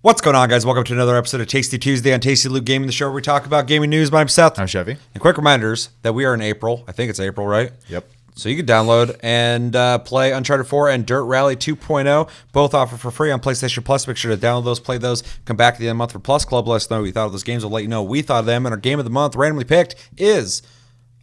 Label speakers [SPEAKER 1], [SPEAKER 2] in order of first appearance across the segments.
[SPEAKER 1] What's going on, guys? Welcome to another episode of Tasty Tuesday on Tasty Loot Gaming, the show where we talk about gaming news. My name's Seth.
[SPEAKER 2] I'm Chevy.
[SPEAKER 1] And quick reminders that we are in April. I think it's April, right?
[SPEAKER 2] Yep.
[SPEAKER 1] So you can download and play Uncharted 4 and Dirt Rally 2.0. Both offer for free on PlayStation Plus. Make sure to download those, play those. Come back at the end of the month for Plus Club. Let us know what you thought of those games. We'll let you know what we thought of them. And our game of the month, randomly picked, is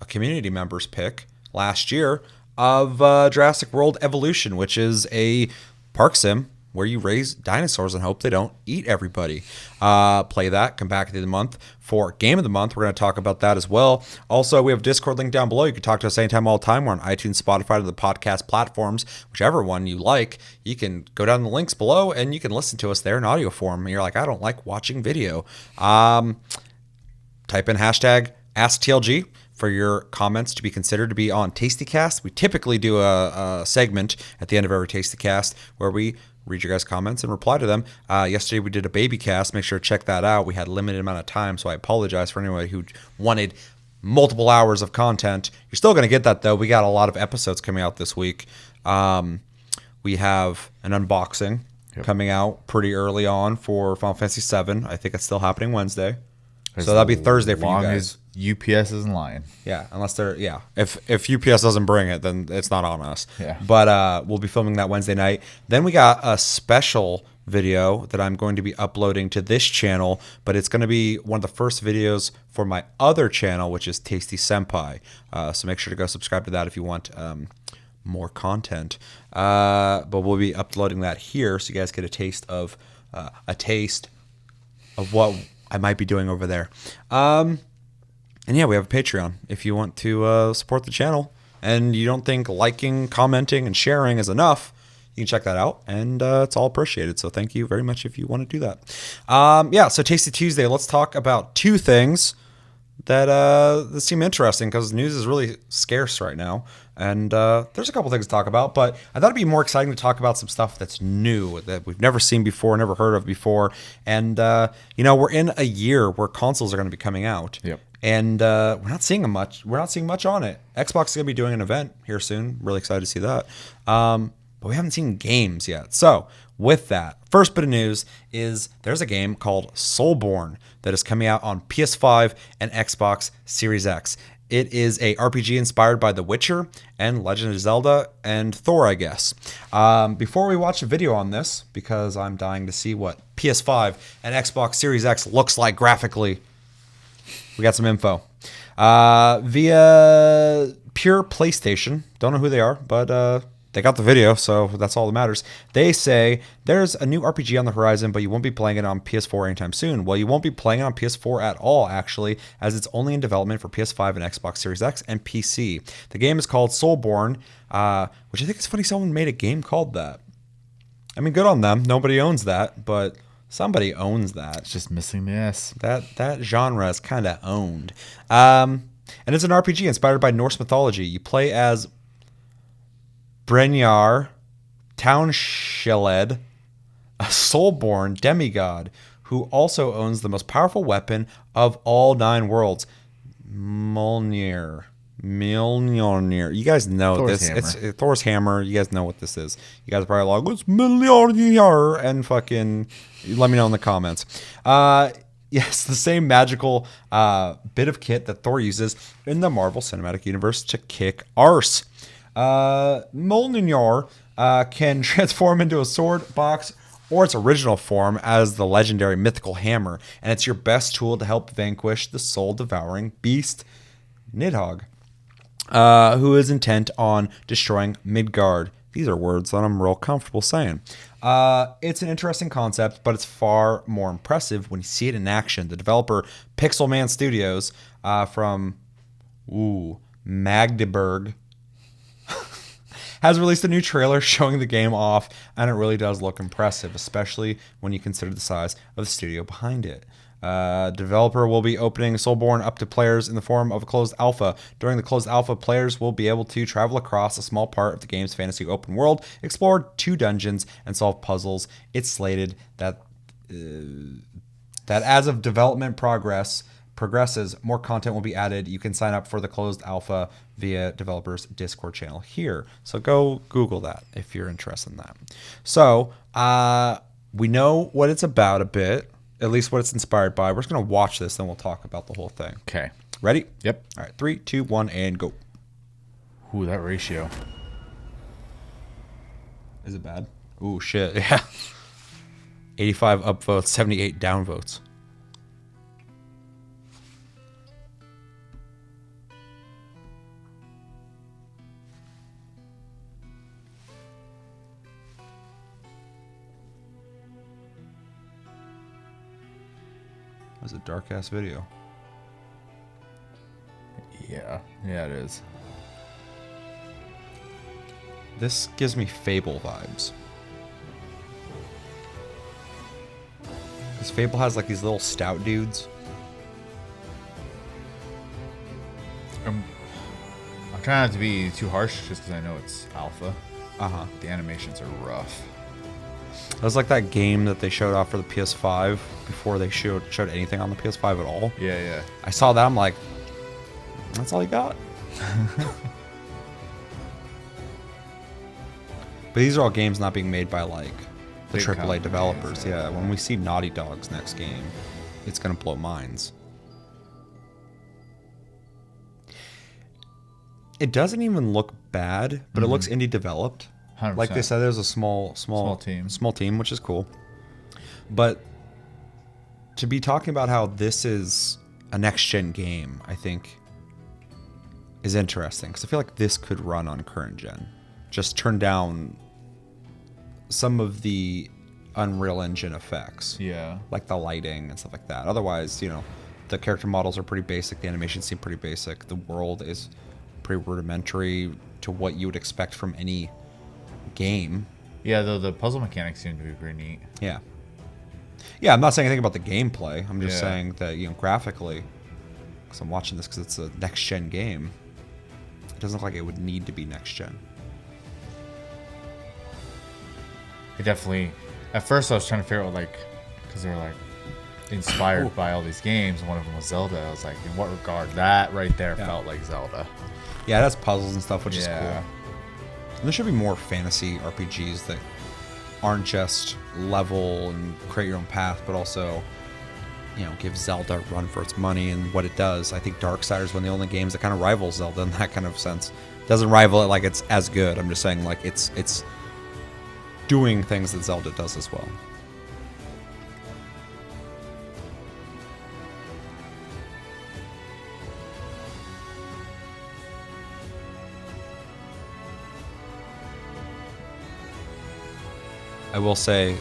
[SPEAKER 1] a community member's pick last year of Jurassic World Evolution, which is a park sim where you raise dinosaurs and hope they don't eat everybody. Play that. Come back at the end of the month for Game of the Month. We're going to talk about that as well. Also, we have a Discord link down below. You can talk to us anytime, all the time. We're on iTunes, Spotify, to the podcast platforms. Whichever one you like, you can go down the links below and you can listen to us there in audio form. And you're like, I don't like watching video. Type in hashtag AskTLG for your comments to be considered to be on TastyCast. We typically do a segment at the end of every TastyCast where we read your guys' comments and reply to them. Yesterday we did a baby cast. Make sure to check that out. We had a limited amount of time, so I apologize for anyone who wanted multiple hours of content. You're still going to get that, though. We got a lot of episodes coming out this week. We have an unboxing coming out pretty early on for Final Fantasy VII. I think it's still happening Wednesday. So that'll be Thursday for you guys.
[SPEAKER 2] As UPS isn't lying.
[SPEAKER 1] Yeah, unless they're If UPS doesn't bring it, then it's not on us.
[SPEAKER 2] Yeah.
[SPEAKER 1] But we'll be filming that Wednesday night. Then we got a special video that I'm going to be uploading to this channel, but it's going to be one of the first videos for my other channel, which is Tasty Senpai. So make sure to go subscribe to that if you want more content. But we'll be uploading that here, so you guys get a taste of what I might be doing over there. And yeah, we have a Patreon if you want to support the channel and you don't think liking, commenting, and sharing is enough. You can check that out, and it's all appreciated. So thank you very much if you want to do that. So Tasty Tuesday, let's talk about two things that seem interesting because news is really scarce right now. And there's a couple things to talk about, but I thought it'd be more exciting to talk about some stuff that's new that we've never seen before, never heard of before. And, we're in a year where consoles are going to be coming out.
[SPEAKER 2] Yep.
[SPEAKER 1] And we're not seeing much on it. Xbox is going to be doing an event here soon. Really excited to see that. But we haven't seen games yet. So with that, first bit of news is there's a game called Soulborn that is coming out on PS5 and Xbox Series X. It is a RPG inspired by The Witcher and Legend of Zelda and Thor, I guess. Before we watch a video on this, because I'm dying to see what PS5 and Xbox Series X looks like graphically, we got some info. Via Pure PlayStation, don't know who they are, but they got the video, so that's all that matters. They say there's a new RPG on the horizon, but you won't be playing it on PS4 anytime soon. Well, you won't be playing it on PS4 at all, actually, as it's only in development for PS5 and Xbox Series X and PC. The game is called Soulborn, which I think it's funny someone made a game called that. I mean, good on them. Nobody owns that, but somebody owns that.
[SPEAKER 2] It's just missing the S.
[SPEAKER 1] That genre is kind of owned. And it's an RPG inspired by Norse mythology. You play as Brynjar Townshiled, a soulborn demigod who also owns the most powerful weapon of all 9 worlds, Mjolnir. You guys know
[SPEAKER 2] Thor's
[SPEAKER 1] this.
[SPEAKER 2] hammer.
[SPEAKER 1] It's Thor's hammer. You guys know what this is. You guys are probably like, what's Mjolnir? And fucking let me know in the comments. Yes, the same magical bit of kit that Thor uses in the Marvel Cinematic Universe to kick arse. Mjolnir can transform into a sword, box, or its original form as the legendary mythical hammer, and it's your best tool to help vanquish the soul-devouring beast Nidhogg, who is intent on destroying Midgard. These are words that I'm real comfortable saying. It's an interesting concept, but it's far more impressive when you see it in action. The developer Pixelman Studios from Magdeburg has released a new trailer showing the game off, and it really does look impressive, especially when you consider the size of the studio behind it. Developer will be opening Soulborn up to players in the form of a closed alpha. During the closed alpha, players will be able to travel across a small part of the game's fantasy open world, explore 2 dungeons, and solve puzzles. It's slated that as of development progresses, more content will be added. You can sign up for the closed alpha via developers Discord channel here. So go Google that if you're interested in that. So We know what it's about a bit, at least what it's inspired by. We're just going to watch this, then we'll talk about the whole thing.
[SPEAKER 2] Okay.
[SPEAKER 1] Ready?
[SPEAKER 2] Yep.
[SPEAKER 1] All right, 3, 2, 1, and go.
[SPEAKER 2] Ooh, that ratio.
[SPEAKER 1] Is it bad? Ooh, shit. Yeah. 85 upvotes, 78 downvotes. That was a dark ass video.
[SPEAKER 2] Yeah. Yeah, it is.
[SPEAKER 1] This gives me Fable vibes. Because Fable has like these little stout dudes.
[SPEAKER 2] I'm trying not to be too harsh just because I know it's alpha.
[SPEAKER 1] Uh-huh.
[SPEAKER 2] The animations are rough.
[SPEAKER 1] It was like that game that they showed off for the PS5 before they showed anything on the PS5 at all.
[SPEAKER 2] Yeah, yeah.
[SPEAKER 1] I saw that, I'm like, that's all you got? But these are all games not being made by like the
[SPEAKER 2] Big
[SPEAKER 1] AAA
[SPEAKER 2] companies,
[SPEAKER 1] developers.
[SPEAKER 2] yeah.
[SPEAKER 1] Yeah, when we see Naughty Dog's next game, it's gonna blow minds. It doesn't even look bad, but it looks indie developed.
[SPEAKER 2] 100%.
[SPEAKER 1] Like they said, there's a small team, which is cool. But to be talking about how this is a next gen game, I think is interesting because I feel like this could run on current gen. Just turn down some of the Unreal Engine effects.
[SPEAKER 2] Yeah.
[SPEAKER 1] Like the lighting and stuff like that. Otherwise, you know, the character models are pretty basic. The animations seem pretty basic. The world is pretty rudimentary to what you would expect from any game.
[SPEAKER 2] Yeah, though the puzzle mechanics seem to be pretty neat.
[SPEAKER 1] Yeah. Yeah, I'm not saying anything about the gameplay. I'm just
[SPEAKER 2] Yeah.
[SPEAKER 1] saying that, you know, graphically, because I'm watching this because it's a next-gen game, it doesn't look like it would need to be next-gen.
[SPEAKER 2] It definitely... At first I was trying to figure out, like... Because they were, like, inspired by all these games, and one of them was Zelda. I was like, in what regard? That right there felt like Zelda.
[SPEAKER 1] Yeah, that's puzzles and stuff, which is cool.
[SPEAKER 2] Yeah.
[SPEAKER 1] And there should be more fantasy RPGs that aren't just level and create your own path, but also, you know, give Zelda a run for its money and what it does. I think Darksiders is one of the only games that kind of rivals Zelda in that kind of sense. Doesn't rival it like it's as good. I'm just saying like it's doing things that Zelda does as well. I will say,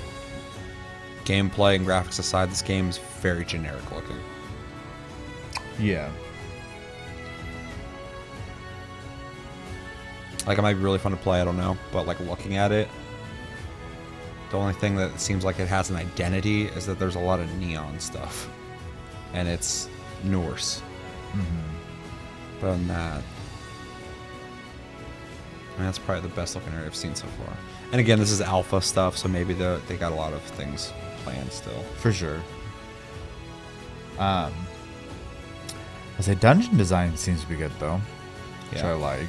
[SPEAKER 1] gameplay and graphics aside, this game is very generic looking.
[SPEAKER 2] Yeah.
[SPEAKER 1] Like, it might be really fun to play, I don't know. But, like, looking at it, the only thing that seems like it has an identity is that there's a lot of neon stuff. And it's Norse. But other than that, I mean, that's probably the best looking area I've seen so far. And again, this is alpha stuff, so maybe they got a lot of things planned still.
[SPEAKER 2] For sure. I say dungeon design seems to be good though. Which I like.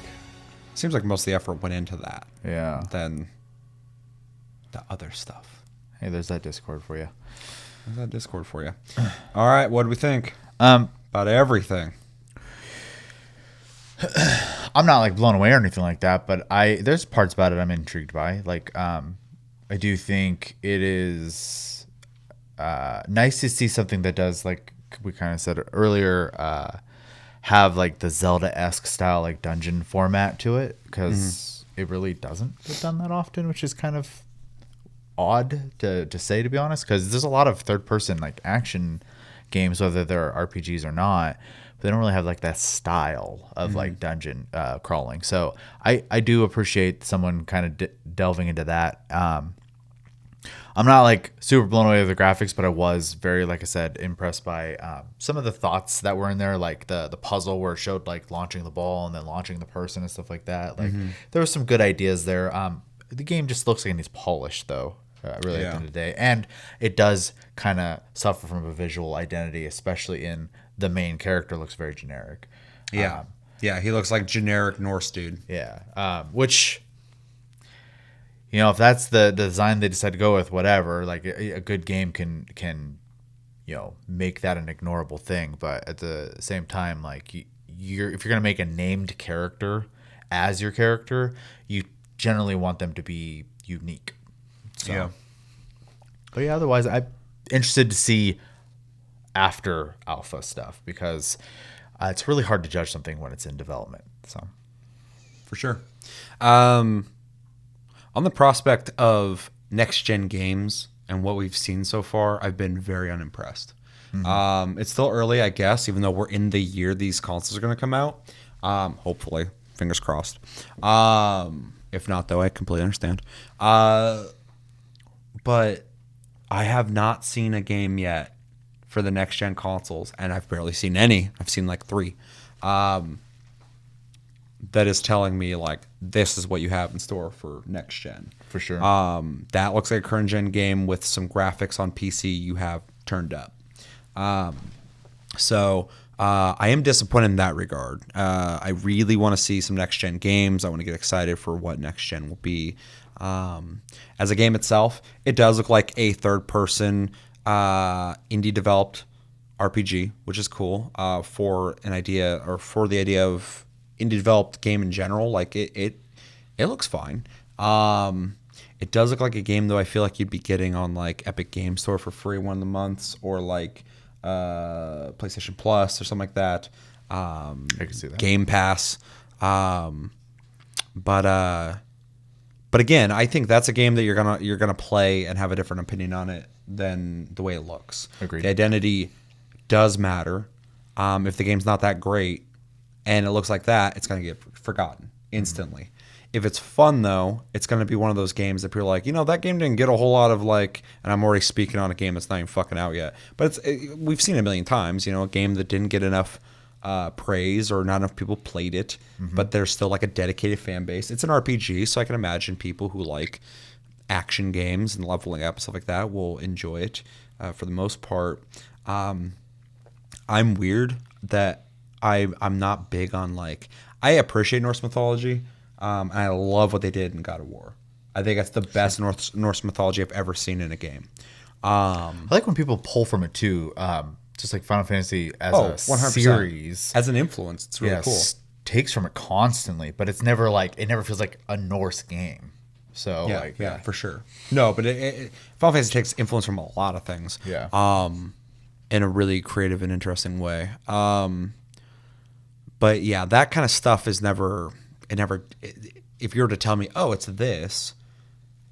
[SPEAKER 1] Seems like most of the effort went into that
[SPEAKER 2] Yeah.
[SPEAKER 1] than the other stuff.
[SPEAKER 2] Hey, there's that Discord for you.
[SPEAKER 1] There's that Discord for you. All right, what do we think about everything?
[SPEAKER 2] I'm not like blown away or anything like that, but there's parts about it I'm intrigued by. Like, I do think it is nice to see something that does, like we kind of said earlier, have like the Zelda-esque style like dungeon format to it, because it really doesn't get done that often, which is kind of odd to say, to be honest, because there's a lot of third-person like action games, whether they're RPGs or not. They don't really have like that style of like dungeon crawling. So I do appreciate someone kind of delving into that. I'm not like super blown away with the graphics, but I was very, like I said, impressed by some of the thoughts that were in there, like the puzzle where it showed like launching the ball and then launching the person and stuff like that. Like there were some good ideas there. The game just looks like it needs polished though. Really, at the end of the day, and it does kind of suffer from a visual identity, especially in the main character. Looks very generic.
[SPEAKER 1] Yeah, he looks like generic Norse dude.
[SPEAKER 2] Yeah, which if that's the design they decide to go with, whatever. Like a good game can make that an ignorable thing, but at the same time, like if you're gonna make a named character as your character, you generally want them to be unique. So,
[SPEAKER 1] Yeah.
[SPEAKER 2] but yeah, otherwise, I'm interested to see after alpha stuff because it's really hard to judge something when it's in development. So,
[SPEAKER 1] For sure. On the prospect of next gen games and what we've seen so far, I've been very unimpressed. It's still early, I guess, even though we're in the year these consoles are going to come out. Hopefully, fingers crossed. If not, though, I completely understand. But I have not seen a game yet for the next gen consoles, and I've barely seen any. I've seen like 3. That is telling me like this is what you have in store for next gen.
[SPEAKER 2] for sure.
[SPEAKER 1] That looks like a current gen game with some graphics on PC you have turned up. So I am disappointed in that regard. I really want to see some next gen games. I want to get excited for what next gen will be. As a game itself, it does look like a third person indie developed RPG, which is cool for an idea or for the idea of indie developed game in general. Like it looks fine. It does look like a game though I feel like you'd be getting on like Epic Game Store for free one of the months or like PlayStation Plus or something like that.
[SPEAKER 2] I can see that.
[SPEAKER 1] Game Pass. But again, I think that's a game that you're gonna play and have a different opinion on it than the way it looks.
[SPEAKER 2] Agreed.
[SPEAKER 1] The identity does matter. If the game's not that great and it looks like that, it's gonna get forgotten instantly. If it's fun though, it's gonna be one of those games that people are like, that game didn't get a whole lot of like, and I'm already speaking on a game that's not even fucking out yet. But we've seen it a million times, a game that didn't get enough praise or not enough people played it, but there's still like a dedicated fan base. It's an RPG, so I can imagine people who like action games and leveling up and stuff like that will enjoy it for the most part. I'm weird that I'm not big on like, I appreciate Norse mythology, and I love what they did in God of War. I think that's the best Norse mythology I've ever seen in a game.
[SPEAKER 2] I like when people pull from it too. Just like Final Fantasy as a
[SPEAKER 1] 100%.
[SPEAKER 2] series,
[SPEAKER 1] As an influence, it's really cool.
[SPEAKER 2] Takes from it constantly, but it never feels like a Norse game. So
[SPEAKER 1] Yeah, for sure. No, but Final Fantasy takes influence from a lot of things.
[SPEAKER 2] Yeah.
[SPEAKER 1] In a really creative and interesting way. But yeah, that kind of stuff is never. If you were to tell me, oh, it's this,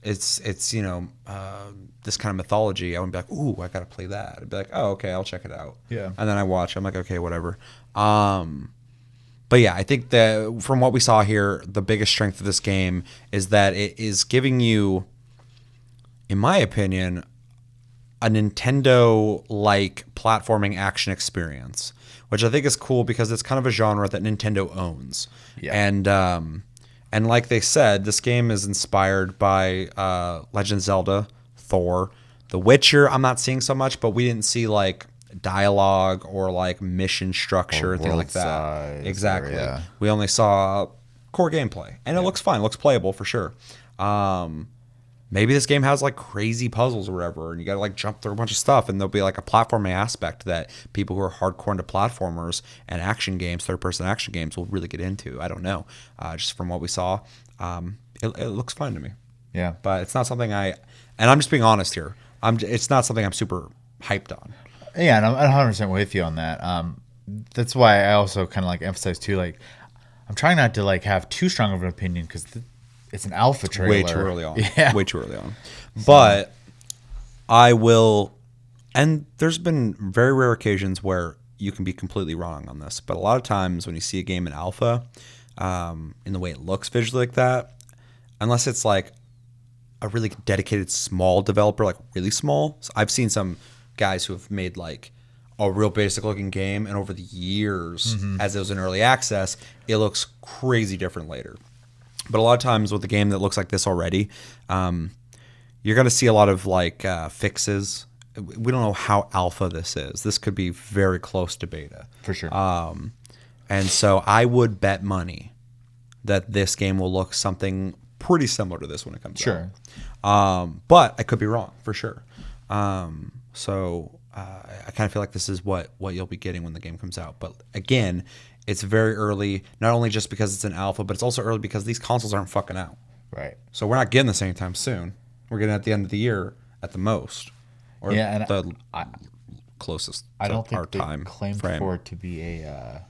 [SPEAKER 1] it's this kind of mythology, I wouldn't be like, ooh, I gotta play that. I'd be like, oh, okay, I'll check it out.
[SPEAKER 2] Yeah.
[SPEAKER 1] And then I watch. I'm like, okay, whatever. But yeah, I think that from what we saw here, the biggest strength of this game is that it is giving you, in my opinion, a Nintendo-like platforming action experience, which I think is cool because it's kind of a genre that Nintendo owns.
[SPEAKER 2] Yeah.
[SPEAKER 1] And like they said, this game is inspired by Legend of Zelda, Thor, The Witcher. I'm not seeing so much, but we didn't see like dialogue or like mission structure or things like that. Exactly.
[SPEAKER 2] Yeah.
[SPEAKER 1] We only saw core gameplay, and it looks fine. It looks playable for sure. Maybe this game has like crazy puzzles or whatever, and you got to like jump through a bunch of stuff, and there'll be like a platforming aspect that people who are hardcore into platformers and action games, third-person action games, will really get into. I don't know. Just from what we saw, it looks fun to me.
[SPEAKER 2] Yeah.
[SPEAKER 1] But it's not something and I'm just being honest here. It's not something I'm super hyped on.
[SPEAKER 2] Yeah, and I'm 100% with you on that. That's why I also kind of like emphasize too, like I'm trying not to like have too strong of an opinion because it's an alpha trailer.
[SPEAKER 1] Way too early on.
[SPEAKER 2] Yeah.
[SPEAKER 1] Way too early on. But I will, and there's been very rare occasions where you can be completely wrong on this, but a lot of times when you see a game in alpha, in the way it looks visually like that, unless it's like a really dedicated small developer, like really small. So I've seen some guys who have made like a real basic looking game, and over the years, as it was in early access, it looks crazy different later. But a lot of times with a game that looks like this already, you're going to see a lot of like fixes. We don't know how alpha this is. This could be very close to beta.
[SPEAKER 2] For sure.
[SPEAKER 1] And so I would bet money that this game will look something pretty similar to this when it comes
[SPEAKER 2] Sure.
[SPEAKER 1] out. But I could be wrong for sure. I kind of feel like this is what you'll be getting when the game comes out. But again, it's very early, not only just because it's an alpha, but it's also early because these consoles aren't fucking out.
[SPEAKER 2] Right.
[SPEAKER 1] So we're not getting this anytime soon. We're getting it at the end of the year at the most. Or
[SPEAKER 2] Yeah, and
[SPEAKER 1] the closest
[SPEAKER 2] I
[SPEAKER 1] to
[SPEAKER 2] don't think
[SPEAKER 1] our
[SPEAKER 2] they
[SPEAKER 1] time
[SPEAKER 2] claimed
[SPEAKER 1] frame.
[SPEAKER 2] for it to be a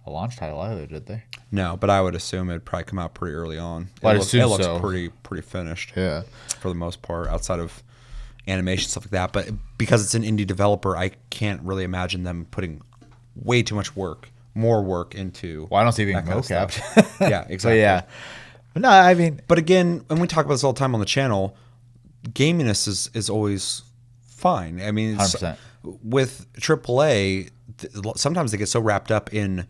[SPEAKER 2] launch title either, did they?
[SPEAKER 1] No, but I would assume it'd probably come out pretty early on.
[SPEAKER 2] Well, I'd
[SPEAKER 1] It
[SPEAKER 2] assume
[SPEAKER 1] looks
[SPEAKER 2] so.
[SPEAKER 1] pretty finished.
[SPEAKER 2] Yeah.
[SPEAKER 1] For the most part, outside of animation stuff like that. But because it's an indie developer, I can't really imagine them putting way too much more work into.
[SPEAKER 2] Well, I don't see it being
[SPEAKER 1] that kind of
[SPEAKER 2] mocapped.
[SPEAKER 1] stuff. Yeah,
[SPEAKER 2] But
[SPEAKER 1] exactly.
[SPEAKER 2] yeah. No, I mean,
[SPEAKER 1] But again, and we talk about this all the time on the channel, gaminess is always fine. I mean,
[SPEAKER 2] 100%.
[SPEAKER 1] with AAA, sometimes they get so wrapped up in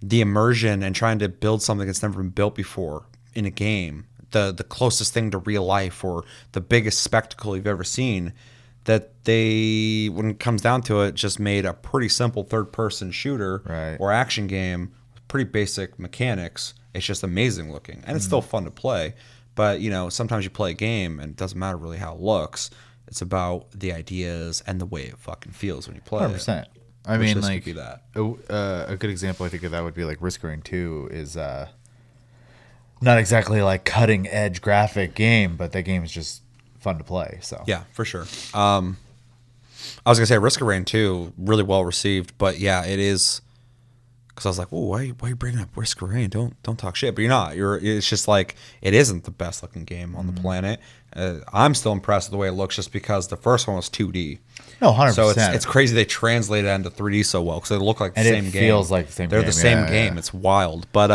[SPEAKER 1] the immersion and trying to build something that's never been built before in a game, the closest thing to real life or the biggest spectacle you've ever seen, that they, when it comes down to it, just made a pretty simple third-person shooter
[SPEAKER 2] Right.
[SPEAKER 1] or action game with pretty basic mechanics. It's just amazing looking, and it's still fun to play. But, you know, sometimes you play a game, and it doesn't matter really how it looks. It's about the ideas and the way it fucking feels when you play
[SPEAKER 2] 100%.
[SPEAKER 1] it.
[SPEAKER 2] I
[SPEAKER 1] Which
[SPEAKER 2] mean,
[SPEAKER 1] this could
[SPEAKER 2] like,
[SPEAKER 1] be that.
[SPEAKER 2] a good example I think of that would be like Risk of Rain 2 is not exactly like cutting edge graphic game, but that game is just fun to play. So
[SPEAKER 1] Yeah, for sure. I was gonna say Risk of Rain 2, really well received, but yeah, it is. Because I was like, "Oh, why are you bringing up Risk of Rain? Don't talk shit." But you're not. It's just like it isn't the best looking game on the planet. I'm still impressed with the way it looks, just because the first one was 2D.
[SPEAKER 2] No, 100%.
[SPEAKER 1] So it's crazy they translated it into 3D so well, because they look like the
[SPEAKER 2] And it
[SPEAKER 1] same game.
[SPEAKER 2] feels like the same
[SPEAKER 1] They're
[SPEAKER 2] game.
[SPEAKER 1] the same
[SPEAKER 2] Yeah,
[SPEAKER 1] game.
[SPEAKER 2] yeah.
[SPEAKER 1] It's wild. But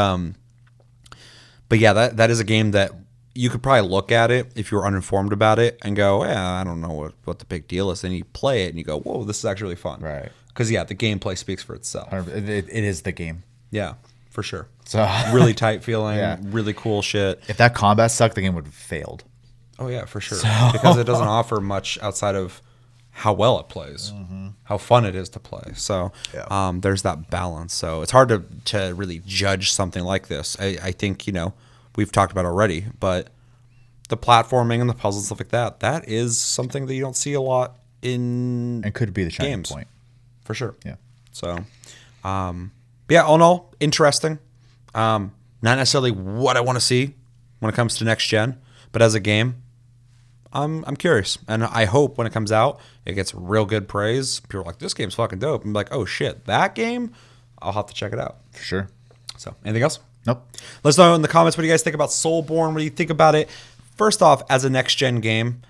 [SPEAKER 1] yeah, that is a game that you could probably look at it if you were uninformed about it and go, yeah, I don't know what the big deal is. Then you play it and you go, whoa, this is actually really fun.
[SPEAKER 2] Right.
[SPEAKER 1] Because yeah, the gameplay speaks for itself.
[SPEAKER 2] It is the game.
[SPEAKER 1] Yeah, for sure.
[SPEAKER 2] So
[SPEAKER 1] Really tight feeling,
[SPEAKER 2] Yeah.
[SPEAKER 1] really cool shit.
[SPEAKER 2] if that combat sucked, the game would have failed.
[SPEAKER 1] Oh yeah, for sure. Because it doesn't offer much outside of how well it plays, how fun it is to play. So
[SPEAKER 2] Yeah.
[SPEAKER 1] there's that balance. So it's hard to really judge something like this. I think, we've talked about already, but the platforming and the puzzles, stuff like that is something that you don't see a lot in
[SPEAKER 2] And could be the shining
[SPEAKER 1] games.
[SPEAKER 2] point.
[SPEAKER 1] For sure.
[SPEAKER 2] Yeah.
[SPEAKER 1] So, yeah, all in all, interesting. Not necessarily what I want to see when it comes to next gen, but as a game, I'm curious, and I hope when it comes out, it gets real good praise. People are like, "This game's fucking dope." I'm like, "Oh shit, that game! I'll have to check it out."
[SPEAKER 2] For sure.
[SPEAKER 1] So, anything else?
[SPEAKER 2] Nope.
[SPEAKER 1] Let us know in the comments what do you guys think about Soulborn. What do you think about it? First off, as a next gen game,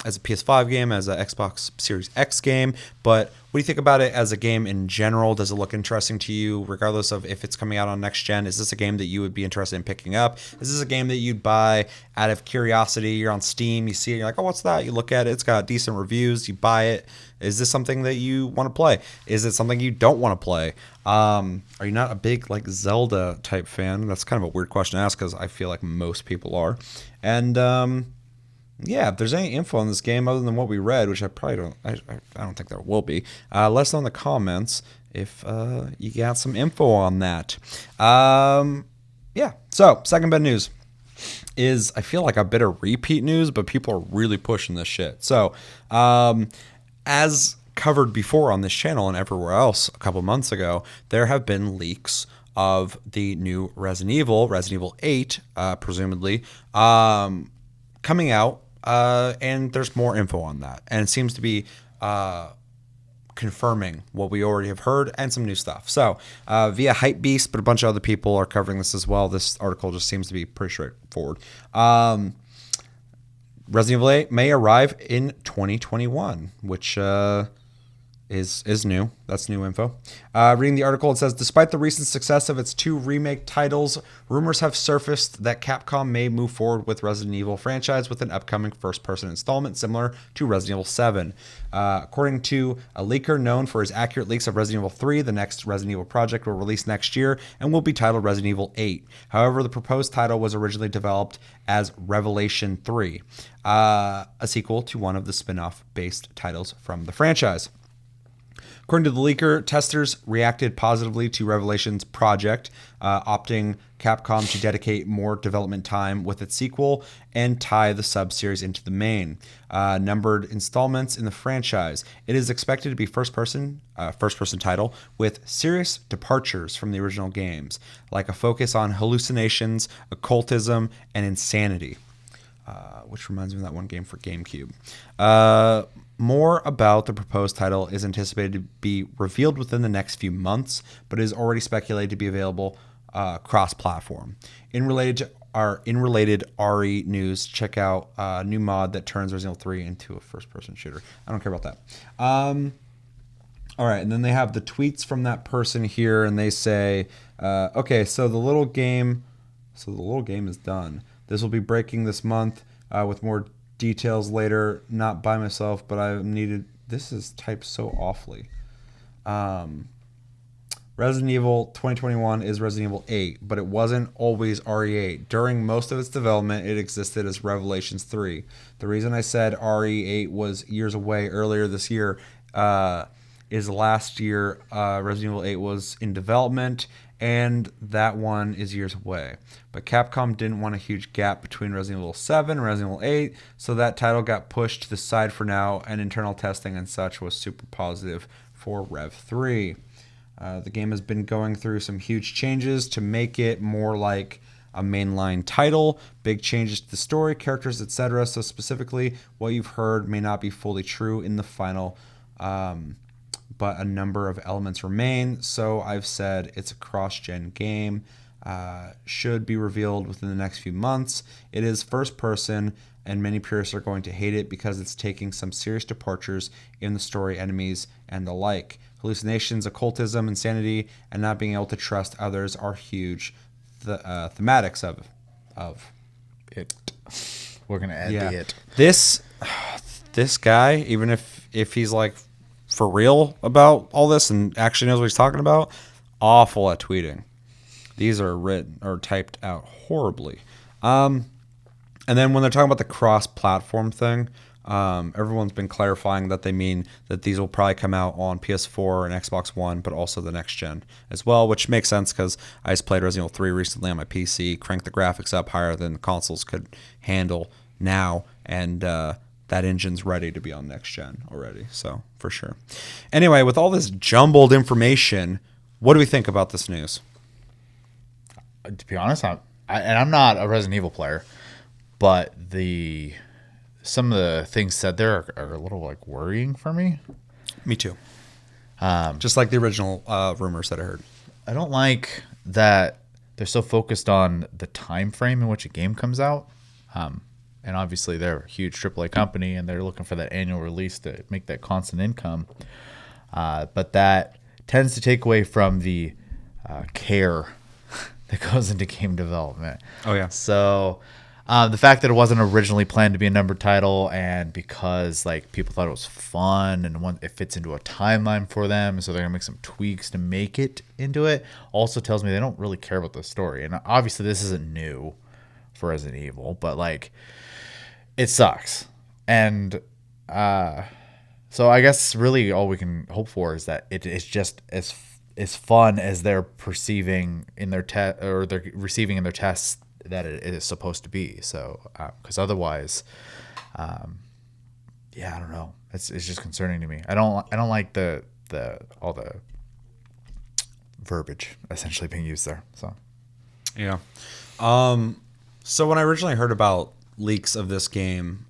[SPEAKER 1] as a PS5 game, as an Xbox Series X game, but what do you think about it as a game in general? Does it look interesting to you, regardless of if it's coming out on next gen? Is this a game that you would be interested in picking up? Is this a game that you'd buy out of curiosity? You're on Steam, you see it, you're like, oh, what's that? You look at it, it's got decent reviews, you buy it. Is this something that you want to play? Is it something you don't want to play? Are you not a big like Zelda type fan? That's kind of a weird question to ask, because I feel like most people are. And yeah, if there's any info on this game other than what we read, which I probably don't, I don't think there will be. Let us know in the comments if you got some info on that. Yeah. So second bit of news is, I feel like a bit of repeat news, but people are really pushing this shit. So as covered before on this channel and everywhere else a couple months ago, there have been leaks of the new Resident Evil 8, presumably, coming out. And there's more info on that, and it seems to be confirming what we already have heard and some new stuff. So via Hypebeast, but a bunch of other people are covering this as well. This article just seems to be pretty straightforward. Resident Evil 8 may arrive in 2021, which is new. That's new info. Reading the article, it says, despite the recent success of its 2 remake titles, rumors have surfaced that Capcom may move forward with Resident Evil franchise with an upcoming first-person installment similar to Resident Evil 7. According to a leaker known for his accurate leaks of Resident Evil 3, the next Resident Evil project will release next year and will be titled Resident Evil 8. However, the proposed title was originally developed as Revelation 3, a sequel to one of the spin-off based titles from the franchise. According to the leaker, testers reacted positively to Revelations project, opting Capcom to dedicate more development time with its sequel and tie the sub-series into the main numbered installments in the franchise. It is expected to be first-person title with serious departures from the original games, like a focus on hallucinations, occultism, and insanity. Which reminds me of that one game for GameCube. More about the proposed title is anticipated to be revealed within the next few months, but is already speculated to be available cross-platform. In related RE news, check out a new mod that turns Resident Evil 3 into a first-person shooter. I don't care about that. All right, and then they have the tweets from that person here, and they say, okay, so the little game is done. This will be breaking this month with more details later. Not by myself, but I needed. This is typed so awfully. Resident Evil 2021 is Resident Evil 8, but it wasn't always RE8. During most of its development, it existed as Revelations 3. The reason I said RE8 was years away earlier this year is last year Resident Evil 8 was in development, and that one is years away. But Capcom didn't want a huge gap between Resident Evil 7 and Resident Evil 8, so that title got pushed to the side for now, and internal testing and such was super positive for Rev 3. The game has been going through some huge changes to make it more like a mainline title, big changes to the story, characters, etc. So specifically, what you've heard may not be fully true in the final, but a number of elements remain. So I've said it's a cross-gen game, should be revealed within the next few months. It is first person, and many purists are going to hate it because it's taking some serious departures in the story, enemies, and the like. Hallucinations, occultism, insanity, and not being able to trust others are huge thematics of
[SPEAKER 2] it. We're gonna add the it.
[SPEAKER 1] This guy, even if he's like for real about all this and actually knows what he's talking about, awful at tweeting. These are written or typed out horribly. And then when they're talking about the cross-platform thing, everyone's been clarifying that they mean that these will probably come out on PS4 and Xbox One, but also the next gen as well, which makes sense because I just played Resident Evil 3 recently on my PC, cranked the graphics up higher than consoles could handle now, and that engine's ready to be on next gen already, so for sure. Anyway, with all this jumbled information, what do we think about this news?
[SPEAKER 2] To be honest, I'm not a Resident Evil player, but some of the things said there are a little like worrying for me.
[SPEAKER 1] Me too. Just like the original rumors that I heard.
[SPEAKER 2] I don't like that they're so focused on the time frame in which a game comes out. And obviously they're a huge AAA company and they're looking for that annual release to make that constant income. But that tends to take away from the care that goes into game development.
[SPEAKER 1] Oh, yeah.
[SPEAKER 2] So the fact that it wasn't originally planned to be a numbered title, and because like people thought it was fun and it fits into a timeline for them, so they're gonna make some tweaks to make it into it, also tells me they don't really care about the story. And obviously this isn't new for Resident Evil, but like it sucks. And so I guess really all we can hope for is that it is just as fun as they're perceiving in their test, or they're receiving in their tests that it is supposed to be. So because otherwise I don't know, it's just concerning to me. I don't like the all the verbiage essentially being used there. So
[SPEAKER 1] yeah. So when I originally heard about leaks of this game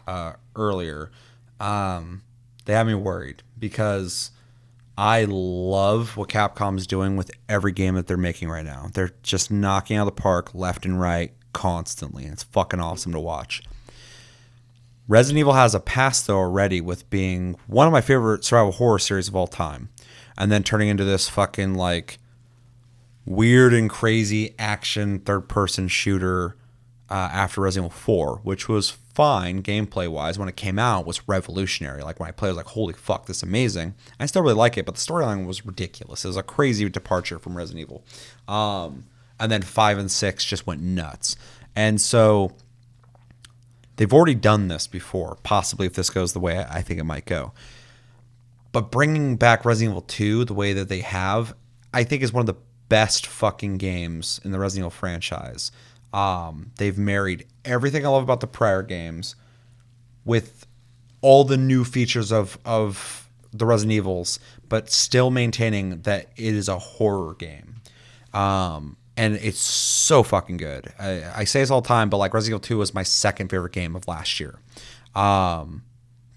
[SPEAKER 1] earlier, they had me worried because I love what Capcom's doing with every game that they're making right now. They're just knocking out of the park left and right constantly, and it's fucking awesome to watch. Resident Evil has a past, though, already with being one of my favorite survival horror series of all time, and then turning into this fucking, like, weird and crazy action third-person shooter after Resident Evil 4, which was fine gameplay-wise. When it came out, it was revolutionary. Like, when I played, I was like, holy fuck, this is amazing. I still really like it, but the storyline was ridiculous. It was a crazy departure from Resident Evil. And then 5 and 6 just went nuts. And so they've already done this before, possibly if this goes the way I think it might go. But bringing back Resident Evil 2 the way that they have, I think is one of the best fucking games in the Resident Evil franchise. They've married everything I love about the prior games with all the new features of the Resident Evils, but still maintaining that it is a horror game. And it's so fucking good. I say this all the time, but like Resident Evil 2 was my second favorite game of last year. Playing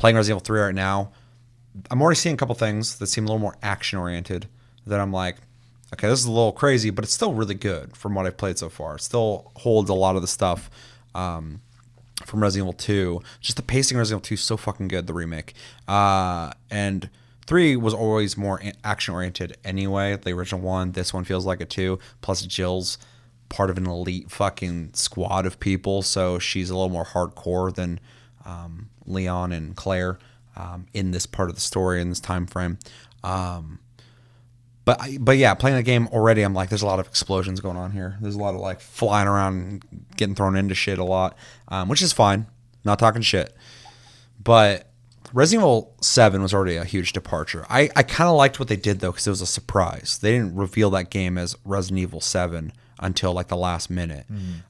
[SPEAKER 1] Resident Evil 3 right now, I'm already seeing a couple things that seem a little more action oriented that I'm like, okay, this is a little crazy, but it's still really good from what I've played so far. It still holds a lot of the stuff from Resident Evil 2. Just the pacing of Resident Evil 2 is so fucking good, the remake. And 3 was always more action oriented anyway. The original one, this one feels like it too. Plus Jill's part of an elite fucking squad of people, so she's a little more hardcore than Leon and Claire in this part of the story, in this time frame. But yeah, playing the game already, I'm like, there's a lot of explosions going on here. There's a lot of like flying around and getting thrown into shit a lot, which is fine. Not talking shit. But Resident Evil 7 was already a huge departure. I kind of liked what they did, though, because it was a surprise. They didn't reveal that game as Resident Evil 7 until like the last minute.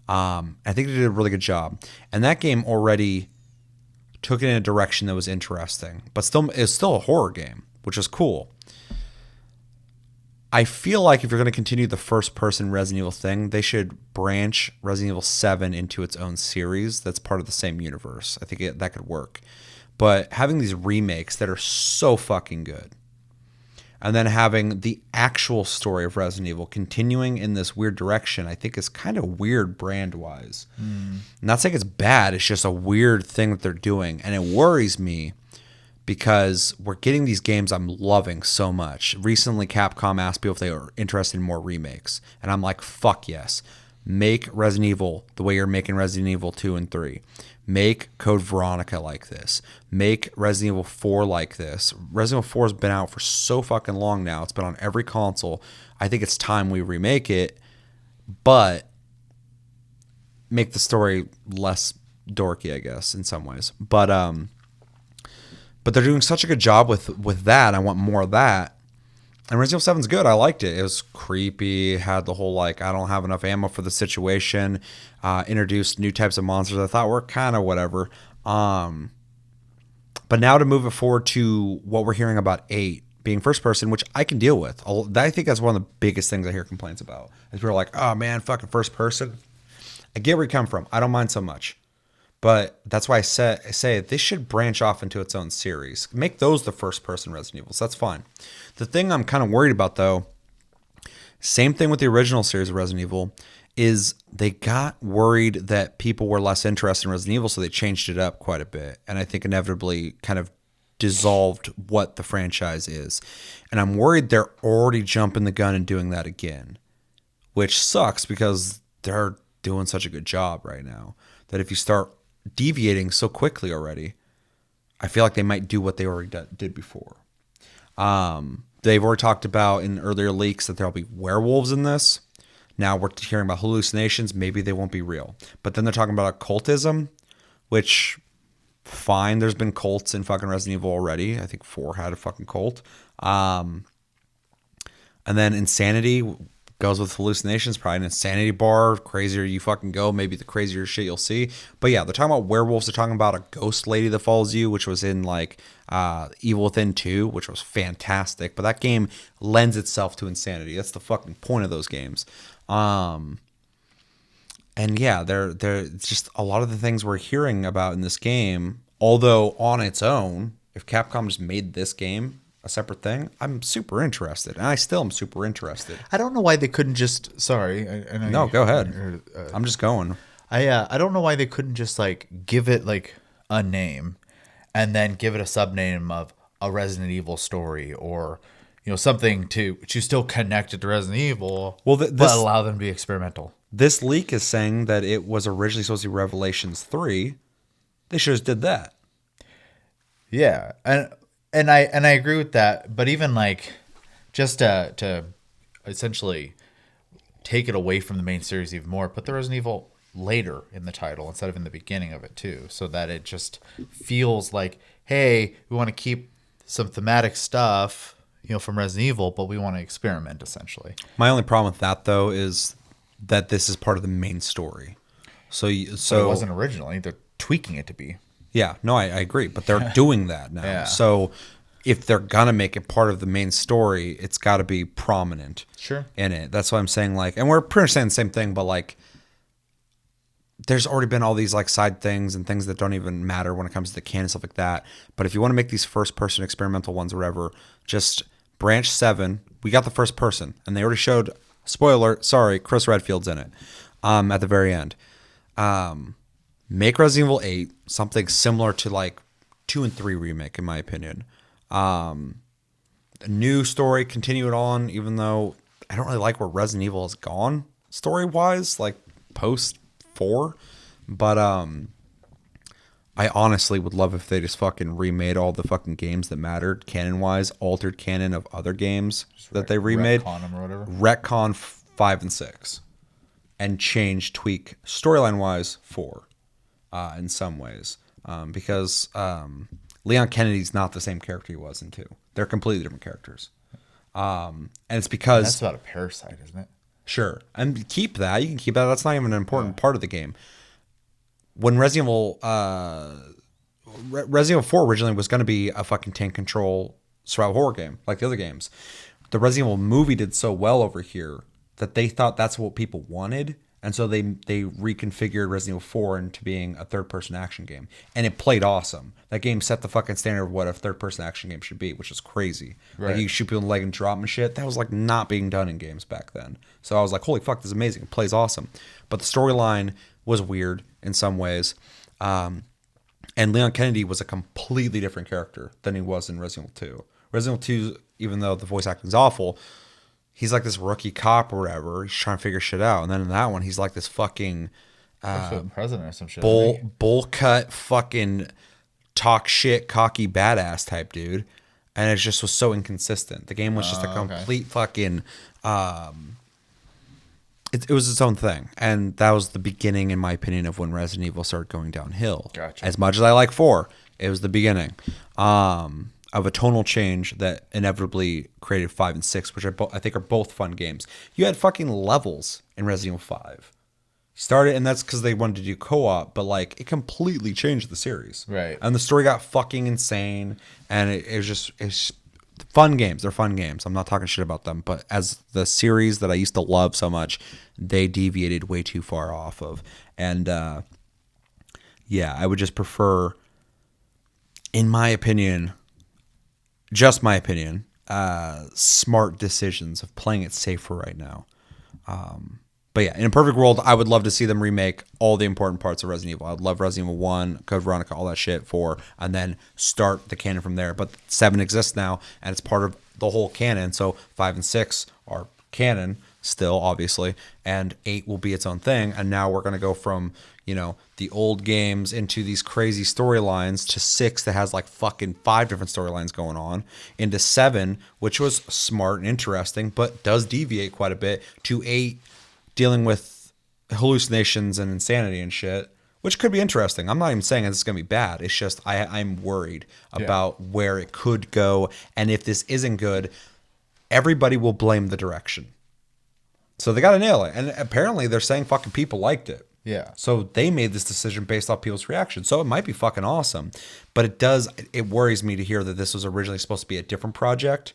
[SPEAKER 1] I think they did a really good job. And that game already took it in a direction that was interesting. But still, it's still a horror game, which is cool. I feel like if you're going to continue the first-person Resident Evil thing, they should branch Resident Evil 7 into its own series that's part of the same universe. I think that could work. But having these remakes that are so fucking good, and then having the actual story of Resident Evil continuing in this weird direction, I think is kind of weird brand-wise. I'm not saying it's bad, it's just a weird thing that they're doing. And it worries me because we're getting these games I'm loving so much. Recently, Capcom asked people if they were interested in more remakes. And I'm like, fuck yes. Make Resident Evil the way you're making Resident Evil 2 and 3. Make Code Veronica like this. Make Resident Evil 4 like this. Resident Evil 4 has been out for so fucking long now. It's been on every console. I think it's time we remake it, but make the story less dorky, I guess, in some ways. But they're doing such a good job with that. I want more of that. And Resident Evil 7's good. I liked it. It was creepy. It had the whole, like, I don't have enough ammo for the situation. Introduced new types of monsters I thought were kind of whatever. But now to move it forward to what we're hearing about 8 being first person, which I can deal with. I think that's one of the biggest things I hear complaints about. Is people are like, oh, man, fucking first person. I get where you come from. I don't mind so much. But that's why I say this should branch off into its own series. Make those the first-person Resident Evils. That's fine. The thing I'm kind of worried about, though, same thing with the original series of Resident Evil, is they got worried that people were less interested in Resident Evil, so they changed it up quite a bit. And I think inevitably kind of dissolved what the franchise is. And I'm worried they're already jumping the gun and doing that again, which sucks because they're doing such a good job right now that if you start deviating so quickly already, I feel like they might do what they already did before. They've already talked about in earlier leaks that there'll be werewolves in this. Now we're hearing about hallucinations. Maybe they won't be real. But then they're talking about occultism, which, fine. There's been cults in fucking Resident Evil already. I think 4 had a fucking cult. And then insanity goes with hallucinations, probably an insanity bar. Crazier you fucking go, maybe the crazier shit you'll see. But yeah, they're talking about werewolves. They're talking about a ghost lady that follows you, which was in like Evil Within 2, which was fantastic. But that game lends itself to insanity. That's the fucking point of those games. And yeah, they're just a lot of the things we're hearing about in this game. Although on its own, if Capcom just made this game a separate thing, I'm super interested, and I still am super interested.
[SPEAKER 2] I don't know why they couldn't just. Sorry, I know.
[SPEAKER 1] No, go ahead. I'm just going.
[SPEAKER 2] I don't know why they couldn't just like give it like a name, and then give it a subname of a Resident Evil story, or something to still connect it to Resident Evil. Well, but allow them to be experimental.
[SPEAKER 1] This leak is saying that it was originally supposed to be Revelations 3. They should have just did that.
[SPEAKER 2] Yeah, and I agree with that, but even like just to essentially take it away from the main series even more, put the Resident Evil later in the title instead of in the beginning of it too, so that it just feels like, hey, we want to keep some thematic stuff, from Resident Evil, but we want to experiment essentially.
[SPEAKER 1] My only problem with that though is that this is part of the main story. So
[SPEAKER 2] But it wasn't originally. They're tweaking it to be.
[SPEAKER 1] Yeah, no, I agree, but they're doing that now.
[SPEAKER 2] Yeah.
[SPEAKER 1] So if they're gonna make it part of the main story, it's got to be prominent.
[SPEAKER 2] Sure.
[SPEAKER 1] In it. That's why I'm saying and we're pretty much saying the same thing, but there's already been all these side things and things that don't even matter when it comes to the canon and stuff like that. But if you want to make these first person experimental ones or whatever, just branch 7. We got the first person, and they already showed. Spoiler, sorry, Chris Redfield's in it. At the very end. Make Resident Evil 8 something similar to 2 and 3 remake, in my opinion. A new story, continue it on, even though I don't really like where Resident Evil has gone story wise, post 4. But I honestly would love if they just fucking remade all the fucking games that mattered canon wise, altered canon of other games that they remade,
[SPEAKER 2] Retcon them or whatever.
[SPEAKER 1] retcon 5 and 6, and tweak storyline wise 4 in some ways, because Leon Kennedy's not the same character he was in 2. They're completely different characters, and it's because
[SPEAKER 2] That's about a parasite, isn't it?
[SPEAKER 1] sure, and keep that. You can keep that. That's not even an important part of the game. When Resident Evil 4 originally was going to be a fucking tank control survival horror game like the other games, the Resident Evil movie did so well over here that they thought that's what people wanted, and so they reconfigured Resident Evil 4 into being a third-person action game, and it played awesome. That game set the fucking standard of what a third-person action game should be, which is crazy.
[SPEAKER 2] Right.
[SPEAKER 1] You shoot people in the leg and drop them and shit. That was not being done in games back then. So I was like, holy fuck, this is amazing. It plays awesome. But the storyline was weird in some ways. And Leon Kennedy was a completely different character than he was in Resident Evil 2. Resident Evil 2, even though the voice acting is awful, he's this rookie cop or whatever. He's trying to figure shit out. And then in that one, he's this fucking
[SPEAKER 2] President or some shit.
[SPEAKER 1] bowl cut fucking talk shit cocky badass type dude. And it just was so inconsistent. The game was just a complete fucking it was its own thing. And that was the beginning, in my opinion, of when Resident Evil started going downhill.
[SPEAKER 2] Gotcha.
[SPEAKER 1] As much as I like 4, it was the beginning of a tonal change that inevitably created 5 and 6, which I think are both fun games. You had fucking levels in Resident Evil 5. Started, and that's because they wanted to do co-op, but it completely changed the series.
[SPEAKER 2] Right.
[SPEAKER 1] And the story got fucking insane, and it's fun games. They're fun games. I'm not talking shit about them, but as the series that I used to love so much, they deviated way too far off of. And yeah, I would just prefer, in my opinion, just my opinion, smart decisions of playing it safer right now. But yeah, in a perfect world, I would love to see them remake all the important parts of Resident Evil. I'd love Resident Evil 1, Code Veronica, all that shit, 4, and then start the canon from there. But 7 exists now, and it's part of the whole canon. So 5 and 6 are canon still, obviously, and 8 will be its own thing. And now we're going to go from, the old games into these crazy storylines to 6 that has fucking 5 different storylines going on, into 7, which was smart and interesting, but does deviate quite a bit, to 8, dealing with hallucinations and insanity and shit, which could be interesting. I'm not even saying it's going to be bad. It's just I'm worried about where it could go. And if this isn't good, everybody will blame the direction. So they got to nail it. And apparently they're saying fucking people liked it.
[SPEAKER 2] Yeah.
[SPEAKER 1] So they made this decision based off people's reaction. So it might be fucking awesome. But it worries me to hear that this was originally supposed to be a different project,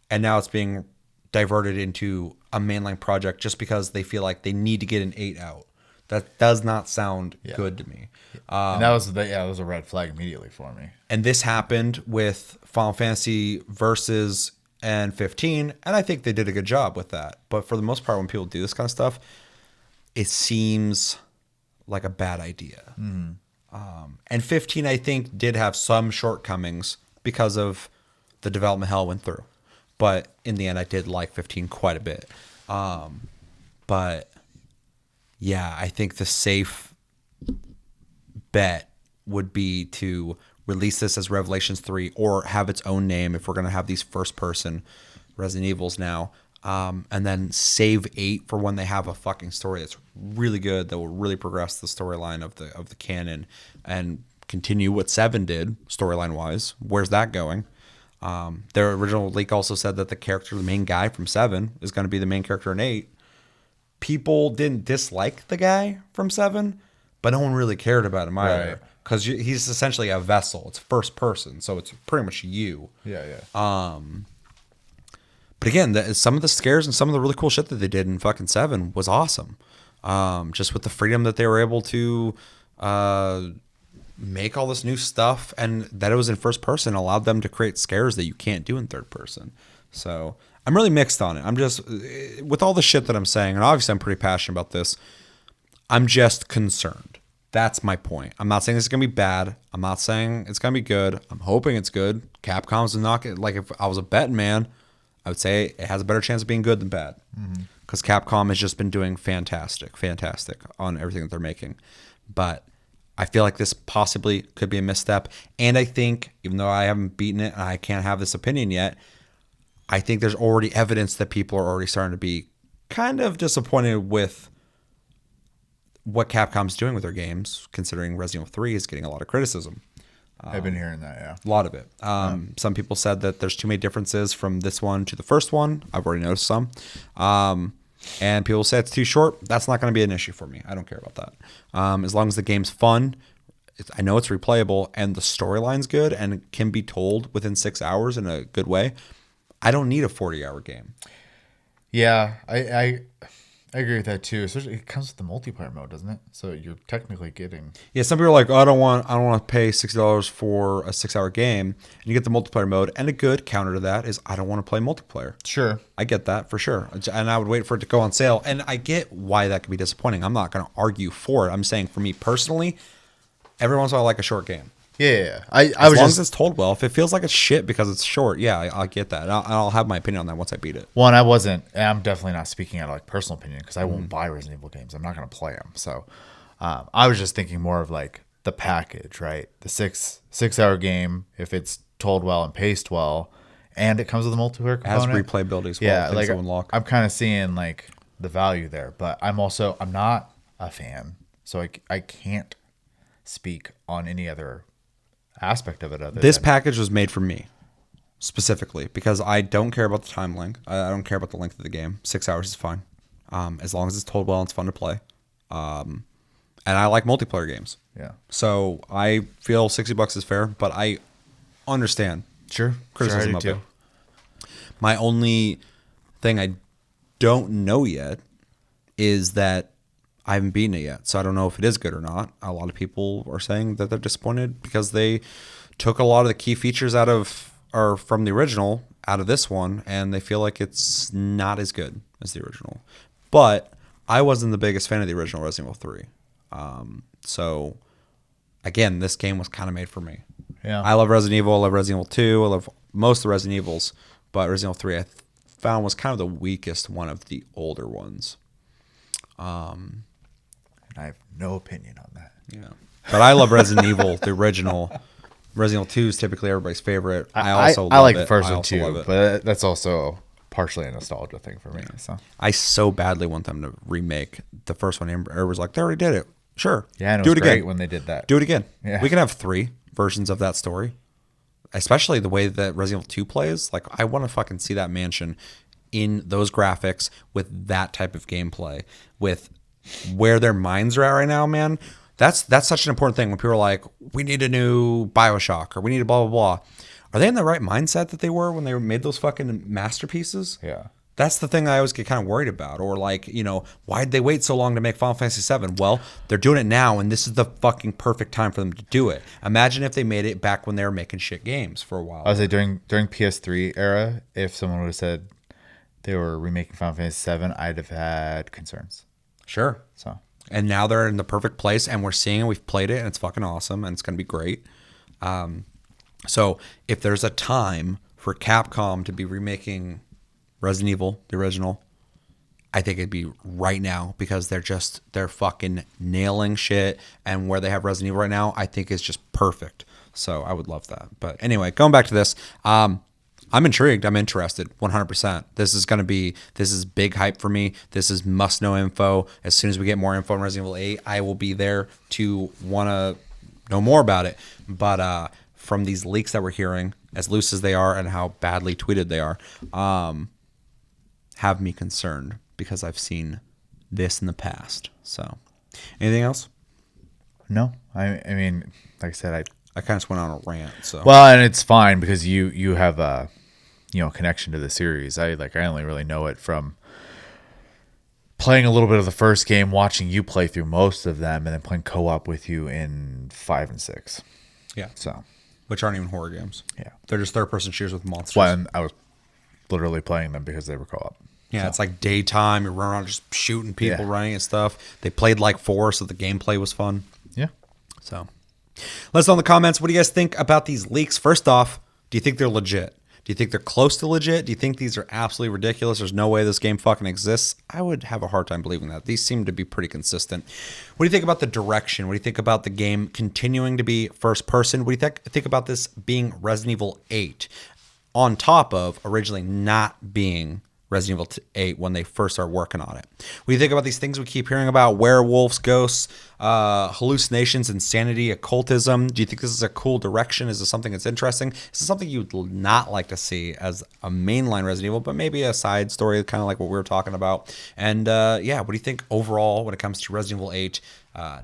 [SPEAKER 1] and now it's being diverted into a mainline project just because they feel like they need to get an 8 out. That does not sound good to me.
[SPEAKER 2] And that was a red flag immediately for me.
[SPEAKER 1] And this happened with Final Fantasy Versus and 15, and I think they did a good job with that. But for the most part, when people do this kind of stuff, it seems like a bad idea. And 15, I think, did have some shortcomings because of the development hell it went through. But in the end, I did like 15 quite a bit. But yeah, I think the safe bet would be to release this as Revelations 3 or have its own name if we're going to have these first-person Resident Evils now. And then save 8 for when they have a fucking story that's really good, that will really progress the storyline of the canon and continue what 7 did storyline-wise. Where's that going? Their original leak also said that the main guy from 7, is going to be the main character in 8. People didn't dislike the guy from 7, but no one really cared about him either.
[SPEAKER 2] Right.
[SPEAKER 1] Because he's essentially a vessel. It's first person, so it's pretty much you.
[SPEAKER 2] Yeah.
[SPEAKER 1] But again, some of the scares and some of the really cool shit that they did in fucking 7 was awesome. Just with the freedom that they were able to make all this new stuff, and that it was in first person allowed them to create scares that you can't do in third person. So I'm really mixed on it. I'm just, with all the shit that I'm saying, and obviously I'm pretty passionate about this, I'm just concerned. That's my point. I'm not saying this is going to be bad. I'm not saying it's going to be good. I'm hoping it's good. Capcom's not, like, if I was a betting man, I would say it has a better chance of being good than bad. Because Capcom has just been doing fantastic on everything that they're making. But I feel like this possibly could be a misstep. And I think, even though I haven't beaten it and I can't have this opinion yet, I think there's already evidence that people are already starting to be kind of disappointed with what Capcom's doing with their games, considering Resident Evil 3 is getting a lot of criticism.
[SPEAKER 2] I've been hearing that, yeah.
[SPEAKER 1] A lot of it. Some people said that there's too many differences from this one to the first one. I've already noticed some. And people say it's too short. That's not going to be an issue for me. I don't care about that. As long as the game's fun, I know it's replayable, and the storyline's good and can be told within 6 hours in a good way, I don't need a 40-hour game.
[SPEAKER 2] Yeah, I agree with that too. Especially it comes with the multiplayer mode, doesn't it? So you're technically getting.
[SPEAKER 1] Yeah, some people are like, oh, I don't want to pay $60 for a 6-hour game, and you get the multiplayer mode. And a good counter to that is I don't want to play multiplayer.
[SPEAKER 2] Sure,
[SPEAKER 1] I get that for sure, and I would wait for it to go on sale. And I get why that could be disappointing. I'm not going to argue for it. I'm saying for me personally, every once in a while I like a short game.
[SPEAKER 2] Yeah.
[SPEAKER 1] As long as it's told well. If it feels like it's shit because it's short, yeah, I get that. I'll have my opinion on that once I beat it.
[SPEAKER 2] Well, and I'm definitely not speaking out of like personal opinion because I won't buy Resident Evil games. I'm not going to play them. So I was just thinking more of like the package, right? The 6-hour game, if it's told well and paced well, and it comes with a multiplayer component.
[SPEAKER 1] It has replayability as well.
[SPEAKER 2] Yeah,
[SPEAKER 1] like unlock.
[SPEAKER 2] I'm kind of seeing like the value there, but I'm not a fan, so I can't speak on any other aspect of it.
[SPEAKER 1] This package was made for me specifically because I don't care about the time length. I don't care about the length of the game. 6 hours is fine, as long as it's told well and it's fun to play. And I like multiplayer games.
[SPEAKER 2] Yeah.
[SPEAKER 1] So I feel $60 is fair, but I understand criticism of it. My only thing I don't know yet is that I haven't beaten it yet, so I don't know if it is good or not. A lot of people are saying that they're disappointed because they took a lot of the key features from the original out of this one, and they feel like it's not as good as the original. But I wasn't the biggest fan of the original Resident Evil 3. So, again, this game was kind of made for me.
[SPEAKER 2] Yeah.
[SPEAKER 1] I love Resident Evil. I love Resident Evil 2. I love most of the Resident Evils, but Resident Evil 3 I found was kind of the weakest one of the older ones.
[SPEAKER 2] I have no opinion on that.
[SPEAKER 1] Yeah, but I love Resident Evil, the original. Resident Evil 2 is typically everybody's favorite. I
[SPEAKER 2] like the first one too, but that's also partially a nostalgia thing for me. Yeah. So
[SPEAKER 1] I so badly want them to remake the first one. Everyone's like, they already did it. Sure,
[SPEAKER 2] yeah, and
[SPEAKER 1] do
[SPEAKER 2] it was
[SPEAKER 1] it again
[SPEAKER 2] great when they did that.
[SPEAKER 1] Do it again.
[SPEAKER 2] Yeah.
[SPEAKER 1] We can have 3 versions of that story, especially the way that Resident Evil 2 plays. Like, I want to fucking see that mansion in those graphics with that type of gameplay, with where their minds are at right now, man. That's such an important thing when people are like, we need a new BioShock or we need a blah, blah, blah. Are they in the right mindset that they were when they made those fucking masterpieces?
[SPEAKER 2] Yeah.
[SPEAKER 1] That's the thing I always get kind of worried about. Or like, why'd they wait so long to make Final Fantasy VII? Well, they're doing it now, and this is the fucking perfect time for them to do it. Imagine if they made it back when they were making shit games for a while.
[SPEAKER 2] I would say during PS3 era, if someone would have said they were remaking Final Fantasy VII, I'd have had concerns.
[SPEAKER 1] Sure. And now they're in the perfect place, and we're seeing it. We've played it, and it's fucking awesome, and it's going to be great. So if there's a time for Capcom to be remaking Resident Evil, the original, I think it'd be right now because they're fucking nailing shit, and where they have Resident Evil right now, I think is just perfect. So I would love that. But anyway, going back to this, I'm intrigued. I'm interested 100%. This is big hype for me. This is must know info. As soon as we get more info on Resident Evil 8, I will be there to want to know more about it. But from these leaks that we're hearing, as loose as they are and how badly tweeted they are, have me concerned because I've seen this in the past. So, anything else?
[SPEAKER 2] No, I mean, like I said,
[SPEAKER 1] I kind of just went on a rant. So
[SPEAKER 2] well, and it's fine because you have a connection to the series. I only really know it from playing a little bit of the first game, watching you play through most of them, and then playing co-op with you in 5 and 6.
[SPEAKER 1] Yeah.
[SPEAKER 2] So,
[SPEAKER 1] which aren't even horror games.
[SPEAKER 2] Yeah.
[SPEAKER 1] They're just third-person shooters with monsters.
[SPEAKER 2] well, and I was literally playing them because they were co-op.
[SPEAKER 1] Yeah,
[SPEAKER 2] So,
[SPEAKER 1] it's like daytime. You're running around just shooting people,
[SPEAKER 2] Yeah.
[SPEAKER 1] running and stuff. They played like 4, so the gameplay was fun.
[SPEAKER 2] yeah.
[SPEAKER 1] So let us know in the comments. What do you guys think about these leaks? First off, do you think they're legit? Do you think they're close to legit? Do you think these are absolutely ridiculous? There's no way this game fucking exists. I would have a hard time believing that. These seem to be pretty consistent. What do you think about the direction? What do you think about the game continuing to be first person? What do you think about this being Resident Evil 8 on top of originally not being Resident Evil 8 when they first started working on it? What do you think about these things we keep hearing about? Werewolves, ghosts, hallucinations, insanity, occultism. Do you think this is a cool direction? Is this something that's interesting? Is this something you'd not like to see as a mainline Resident Evil, but maybe a side story, kind of like what we were talking about? And yeah, what do you think overall when it comes to Resident Evil 8,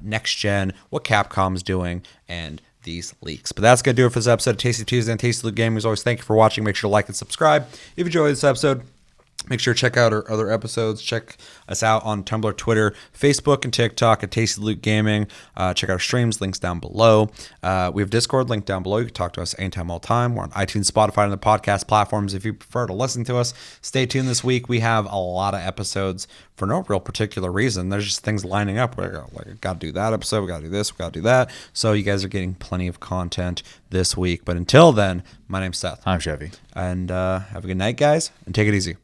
[SPEAKER 1] next gen, what Capcom's doing, and these leaks? But that's going to do it for this episode of Tasty Tuesday and Tasty Loot Gaming. As always, thank you for watching. Make sure to like and subscribe. If you enjoyed this episode, make sure to check out our other episodes. Check us out on Tumblr, Twitter, Facebook, and TikTok at Tasty Loot Gaming. Check out our streams, links down below. We have Discord, link down below. You can talk to us anytime, all time. We're on iTunes, Spotify, and the podcast platforms if you prefer to listen to us. Stay tuned this week. We have a lot of episodes for no real particular reason. There's just things lining up. We got to do that episode. We got to do this. We got to do that. So you guys are getting plenty of content this week. But until then, my name's Seth.
[SPEAKER 2] I'm Chevy.
[SPEAKER 1] And have a good night, guys, and take it easy.